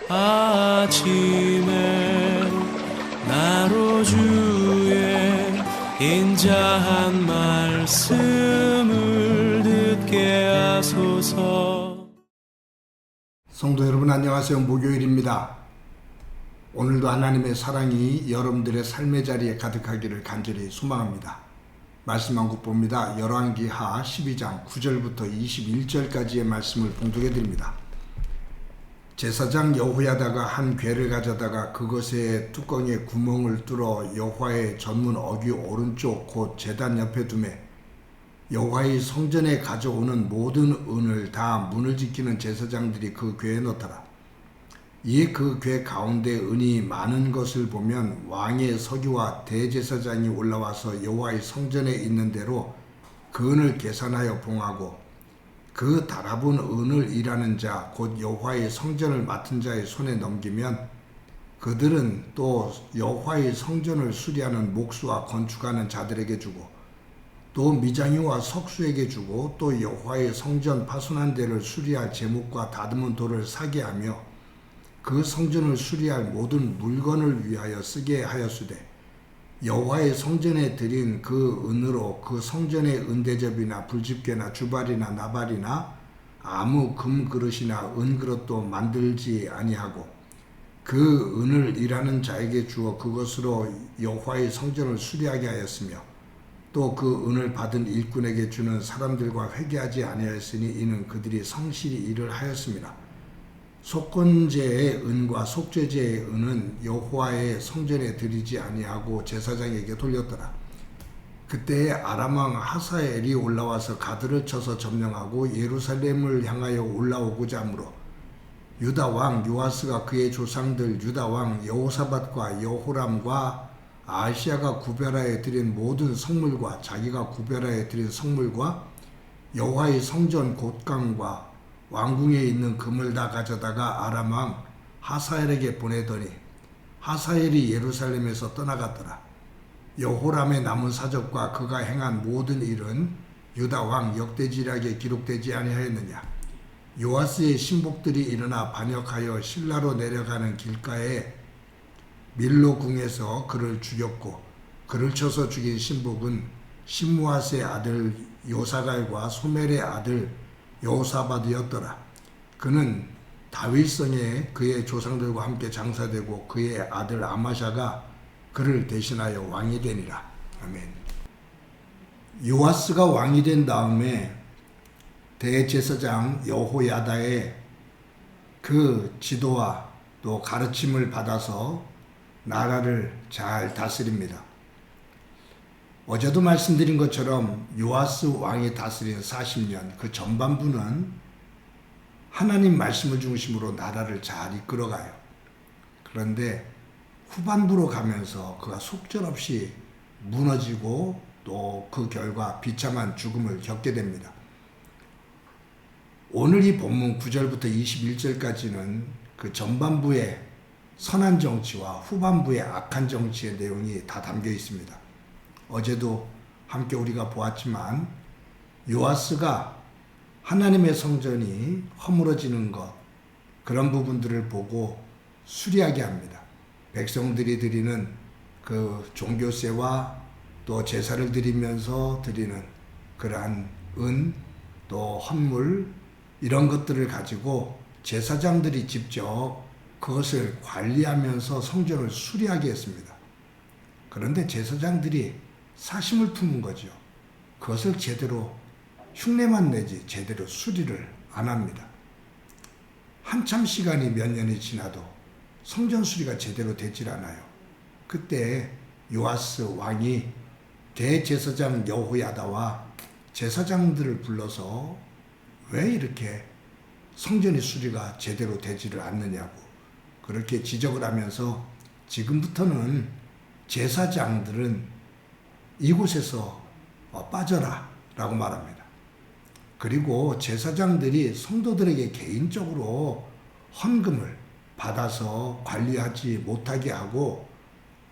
아침에 나로 주의 인자한 말씀을 듣게 하소서. 성도 여러분 안녕하세요. 목요일입니다. 오늘도 하나님의 사랑이 여러분들의 삶의 자리에 가득하기를 간절히 소망합니다. 말씀 한 곡 봅니다. 열왕기하 12장 9절부터 21절까지의 말씀을 봉독해 드립니다. 제사장 여호야다가 한 궤를 가져다가 그것의 뚜껑에 구멍을 뚫어 여호와의 전문 어귀 오른쪽 곧 제단 옆에 두매 여호와의 성전에 가져오는 모든 은을 다 문을 지키는 제사장들이 그 궤에 넣더라. 이에 그 궤 가운데 은이 많은 것을 보면 왕의 서기와 대제사장이 올라와서 여호와의 성전에 있는 대로 그 은을 계산하여 봉하고 그 달아본 은을 일하는 자 곧 여호와의 성전을 맡은 자의 손에 넘기면 그들은 또 여호와의 성전을 수리하는 목수와 건축하는 자들에게 주고 또 미장이와 석수에게 주고 또 여호와의 성전 파손한 데를 수리할 제목과 다듬은 돌을 사게 하며 그 성전을 수리할 모든 물건을 위하여 쓰게 하였으되 여호와의 성전에 드린 그 은으로 그 성전의 은대접이나 불집게나 주발이나 나발이나 아무 금그릇이나 은그릇도 만들지 아니하고 그 은을 일하는 자에게 주어 그것으로 여호와의 성전을 수리하게 하였으며 또 그 은을 받은 일꾼에게 주는 사람들과 회개하지 아니하였으니 이는 그들이 성실히 일을 하였습니다. 속건제의 은과 속죄제의 은은 여호와의 성전에 드리지 아니하고 제사장에게 돌렸더라. 그때에 아람 왕 하사엘이 올라와서 가드를 쳐서 점령하고 예루살렘을 향하여 올라오고자 하므로 유다 왕 요아스가 그의 조상들 유다 왕 여호사밧과 여호람과 아시아가 구별하여 드린 모든 성물과 자기가 구별하여 드린 성물과 여호와의 성전 곳간과 왕궁에 있는 금을 다 가져다가 아람 왕 하사엘에게 보내더니 하사엘이 예루살렘에서 떠나갔더라. 여호람의 남은 사적과 그가 행한 모든 일은 유다 왕 역대지략에 기록되지 아니하였느냐. 요아스의 신복들이 일어나 반역하여 실라로 내려가는 길가에 밀로궁에서 그를 죽였고 그를 쳐서 죽인 신복은 신무아스의 아들 요사갈과 소멜의 아들 여호사밧이었더라. 그는 다윗성에 그의 조상들과 함께 장사되고 그의 아들 아마샤가 그를 대신하여 왕이 되니라. 아멘. 요아스가 왕이 된 다음에 대제사장 여호야다의 그 지도와 또 가르침을 받아서 나라를 잘 다스립니다. 어제도 말씀드린 것처럼 요아스 왕이 다스린 40년 그 전반부는 하나님 말씀을 중심으로 나라를 잘 이끌어가요. 그런데 후반부로 가면서 그가 속절없이 무너지고 또 그 결과 비참한 죽음을 겪게 됩니다. 오늘 이 본문 9절부터 21절까지는 그 전반부의 선한 정치와 후반부의 악한 정치의 내용이 다 담겨 있습니다. 어제도 함께 우리가 보았지만 요아스가 하나님의 성전이 허물어지는 것 그런 부분들을 보고 수리하게 합니다. 백성들이 드리는 그 종교세와 또 제사를 드리면서 드리는 그러한 은 또 헌물 이런 것들을 가지고 제사장들이 직접 그것을 관리하면서 성전을 수리하게 했습니다. 그런데 제사장들이 사심을 품은 거죠. 그것을 제대로 흉내만 내지 제대로 수리를 안 합니다. 한참 시간이 몇 년이 지나도 성전 수리가 제대로 되질 않아요. 그때 요아스 왕이 대제사장 여호야다와 제사장들을 불러서 왜 이렇게 성전의 수리가 제대로 되지를 않느냐고 그렇게 지적을 하면서 지금부터는 제사장들은 이곳에서 빠져라 라고 말합니다. 그리고 제사장들이 성도들에게 개인적으로 헌금을 받아서 관리하지 못하게 하고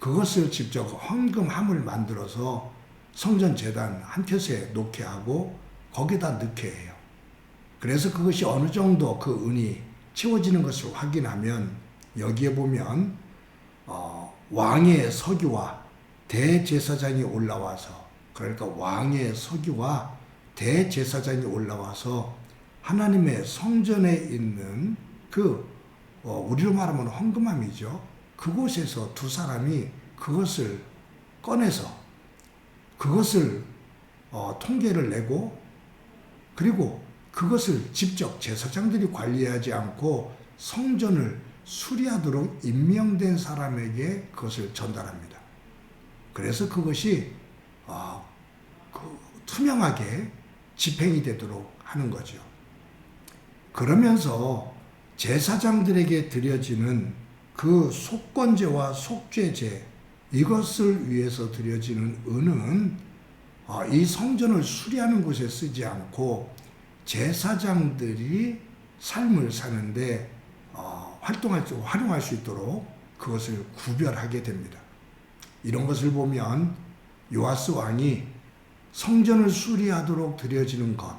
그것을 직접 헌금함을 만들어서 성전 제단 한 켠에 놓게 하고 거기다 넣게 해요. 그래서 그것이 어느 정도 그 은이 채워지는 것을 확인하면 여기에 보면 왕의 서기와 대제사장이 올라와서, 그러니까 왕의 서기와 대제사장이 올라와서 하나님의 성전에 있는 우리로 말하면 헌금함이죠. 그곳에서 두 사람이 그것을 꺼내서 그것을 통계를 내고, 그리고 그것을 직접 제사장들이 관리하지 않고 성전을 수리하도록 임명된 사람에게 그것을 전달합니다. 그래서 그것이 투명하게 집행이 되도록 하는 거죠. 그러면서 제사장들에게 드려지는 그 속건제와 속죄제, 이것을 위해서 드려지는 은은 이 성전을 수리하는 곳에 쓰지 않고 제사장들이 삶을 사는데 활용할 수 있도록 그것을 구별하게 됩니다. 이런 것을 보면 요아스 왕이 성전을 수리하도록 드려지는 것,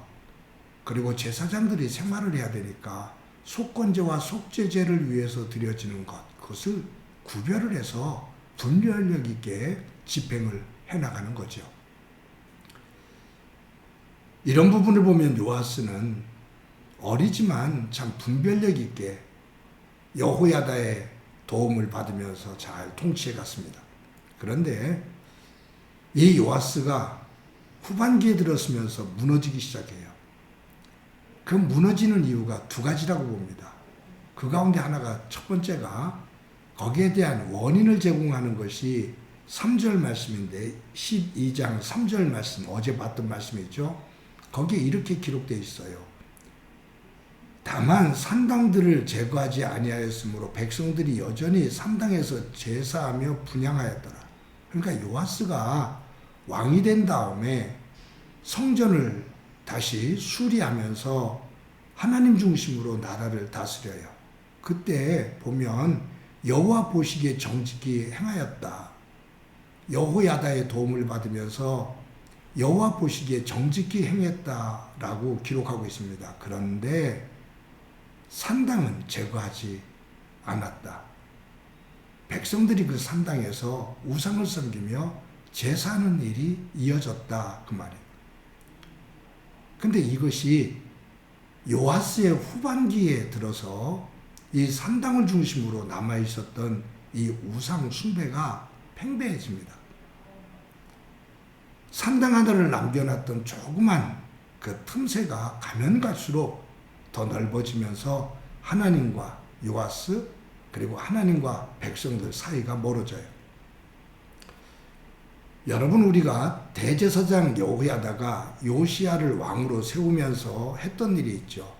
그리고 제사장들이 생활을 해야 되니까 속건제와 속죄제를 위해서 드려지는 것, 그것을 구별을 해서 분별력 있게 집행을 해나가는 거죠. 이런 부분을 보면 요아스는 어리지만 참 분별력 있게 여호야다의 도움을 받으면서 잘 통치해 갔습니다. 그런데 이 요아스가 후반기에 들어서면서 무너지기 시작해요. 그 무너지는 이유가 두 가지라고 봅니다. 그 가운데 하나가, 첫 번째가 거기에 대한 원인을 제공하는 것이 3절 말씀인데, 12장 3절 말씀, 어제 봤던 말씀이죠. 거기에 이렇게 기록되어 있어요. 다만 산당들을 제거하지 아니하였으므로 백성들이 여전히 산당에서 제사하며 분향하였더라. 그러니까 요아스가 왕이 된 다음에 성전을 다시 수리하면서 하나님 중심으로 나라를 다스려요. 그때 보면 여호와 보시기에 정직히 행하였다. 여호야다의 도움을 받으면서 여호와 보시기에 정직히 행했다라고 기록하고 있습니다. 그런데 산당은 제거하지 않았다. 백성들이 그 산당에서 우상을 섬기며 제사하는 일이 이어졌다, 그 말이에요. 근데 이것이 요아스의 후반기에 들어서 이 산당을 중심으로 남아있었던 이 우상 숭배가 팽배해집니다. 산당 하나를 남겨놨던 조그만 그 틈새가 가면 갈수록 더 넓어지면서 하나님과 요아스, 그리고 하나님과 백성들 사이가 멀어져요. 여러분, 우리가 대제사장 여호야다가 요시야를 왕으로 세우면서 했던 일이 있죠.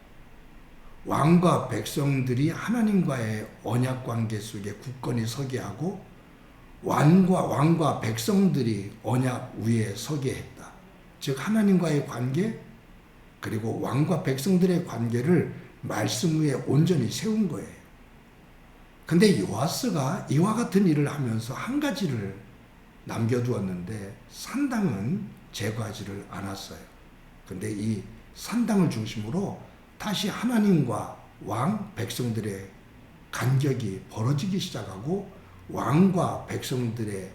왕과 백성들이 하나님과의 언약 관계 속에 굳건히 서게 하고, 왕과 백성들이 언약 위에 서게 했다. 즉 하나님과의 관계, 그리고 왕과 백성들의 관계를 말씀 위에 온전히 세운 거예요. 근데 요아스가 이와 같은 일을 하면서 한 가지를 남겨두었는데, 산당은 제거하지를 않았어요. 근데 이 산당을 중심으로 다시 하나님과 왕, 백성들의 간격이 벌어지기 시작하고, 왕과 백성들의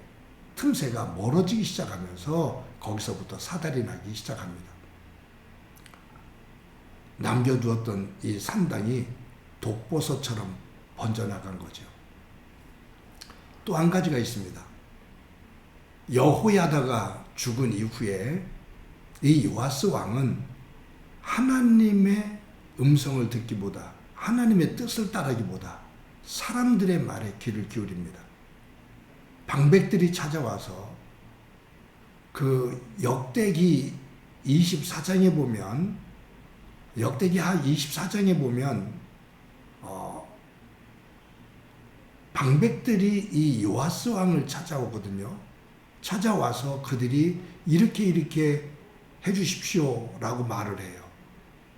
틈새가 멀어지기 시작하면서 거기서부터 사달이 나기 시작합니다. 남겨두었던 이 산당이 독버섯처럼 번져나간 거죠. 또 한 가지가 있습니다. 여호야다가 죽은 이후에 이 요아스 왕은 하나님의 음성을 듣기보다, 하나님의 뜻을 따르기보다 사람들의 말에 귀를 기울입니다. 방백들이 찾아와서 그 역대기 24장에 보면, 역대기하 24장에 보면 방백들이 이 요아스 왕을 찾아오거든요. 찾아와서 그들이 이렇게 해주십시오 라고 말을 해요.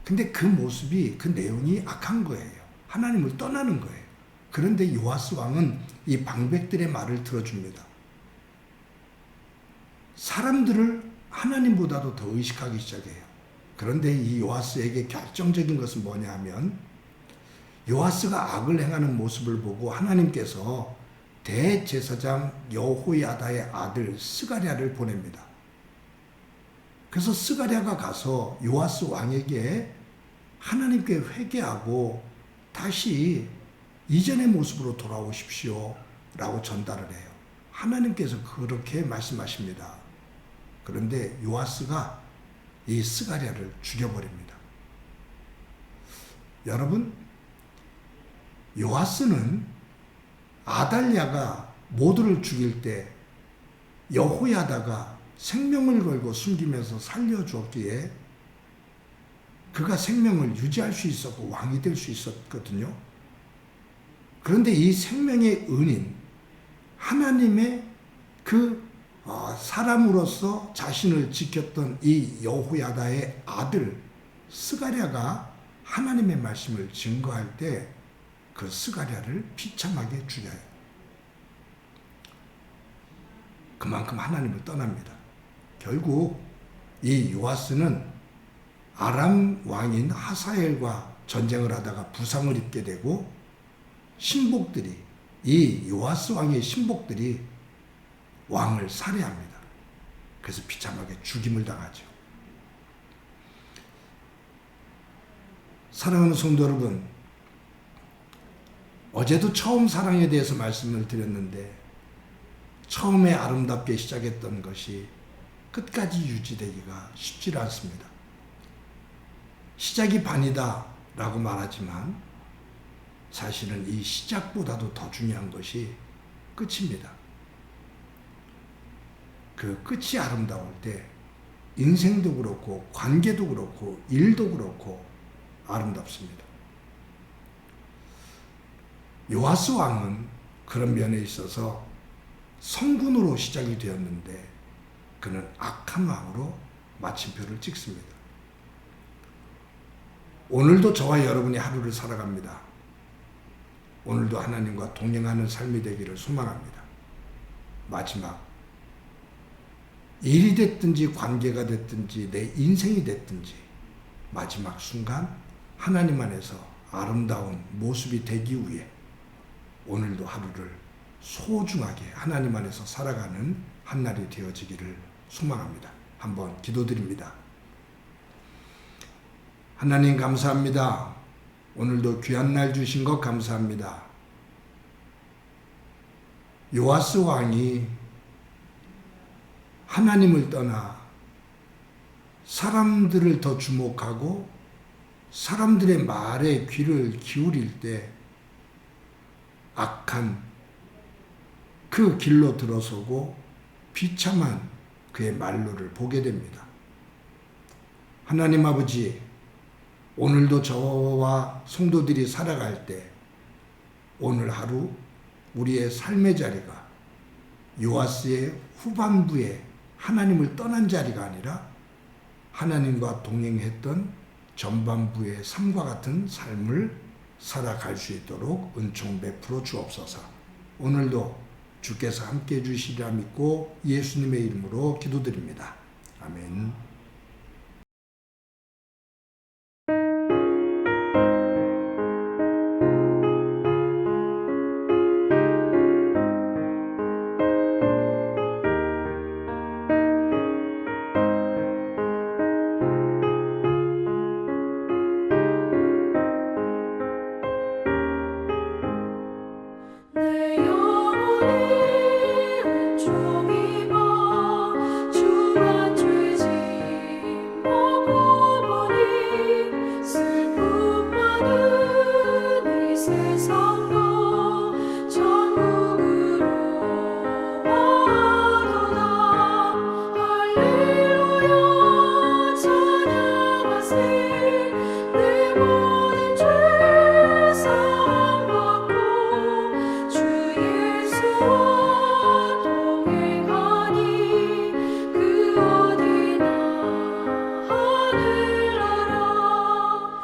근데 그 모습이, 그 내용이 악한 거예요. 하나님을 떠나는 거예요. 그런데 요아스 왕은 이 방백들의 말을 들어줍니다. 사람들을 하나님보다도 더 의식하기 시작해요. 그런데 이 요아스에게 결정적인 것은 뭐냐 하면, 요아스가 악을 행하는 모습을 보고 하나님께서 대제사장 여호야다의 아들 스가랴를 보냅니다. 그래서 스가랴가 가서 요아스 왕에게 하나님께 회개하고 다시 이전의 모습으로 돌아오십시오 라고 전달을 해요. 하나님께서 그렇게 말씀하십니다. 그런데 요아스가 이 스가랴를 죽여버립니다. 여러분, 요아스는 아달랴가 모두를 죽일 때 여호야다가 생명을 걸고 숨기면서 살려주었기에 그가 생명을 유지할 수 있었고 왕이 될 수 있었거든요. 그런데 이 생명의 은인 하나님의 그 사람으로서 자신을 지켰던 이 여호야다의 아들 스가랴가 하나님의 말씀을 증거할 때 그 스가랴를 비참하게 죽여요. 그만큼 하나님을 떠납니다. 결국 이 요아스는 아람 왕인 하사엘과 전쟁을 하다가 부상을 입게 되고 신복들이 이 요아스 왕의 신복들이 왕을 살해합니다. 그래서 비참하게 죽임을 당하죠. 사랑하는 성도 여러분, 어제도 처음 사랑에 대해서 말씀을 드렸는데 처음에 아름답게 시작했던 것이 끝까지 유지되기가 쉽지 않습니다. 시작이 반이다 라고 말하지만 사실은 이 시작보다도 더 중요한 것이 끝입니다. 그 끝이 아름다울 때 인생도 그렇고 관계도 그렇고 일도 그렇고 아름답습니다. 요아스 왕은 그런 면에 있어서 성군으로 시작이 되었는데 그는 악한 왕으로 마침표를 찍습니다. 오늘도 저와 여러분이 하루를 살아갑니다. 오늘도 하나님과 동행하는 삶이 되기를 소망합니다. 마지막 일이 됐든지 관계가 됐든지 내 인생이 됐든지 마지막 순간 하나님 안에서 아름다운 모습이 되기 위해 오늘도 하루를 소중하게 하나님 안에서 살아가는 한날이 되어지기를 소망합니다. 한번 기도드립니다. 하나님 감사합니다. 오늘도 귀한 날 주신 것 감사합니다. 요아스 왕이 하나님을 떠나 사람들을 더 주목하고 사람들의 말에 귀를 기울일 때 악한 그 길로 들어서고 비참한 그의 말로를 보게 됩니다. 하나님 아버지, 오늘도 저와 성도들이 살아갈 때 오늘 하루 우리의 삶의 자리가 요아스의 후반부에 하나님을 떠난 자리가 아니라 하나님과 동행했던 전반부의 삶과 같은 삶을 살아갈 수 있도록 은총 베풀어 주옵소서. 오늘도 주께서 함께해 주시리라 믿고 예수님의 이름으로 기도드립니다. 아멘.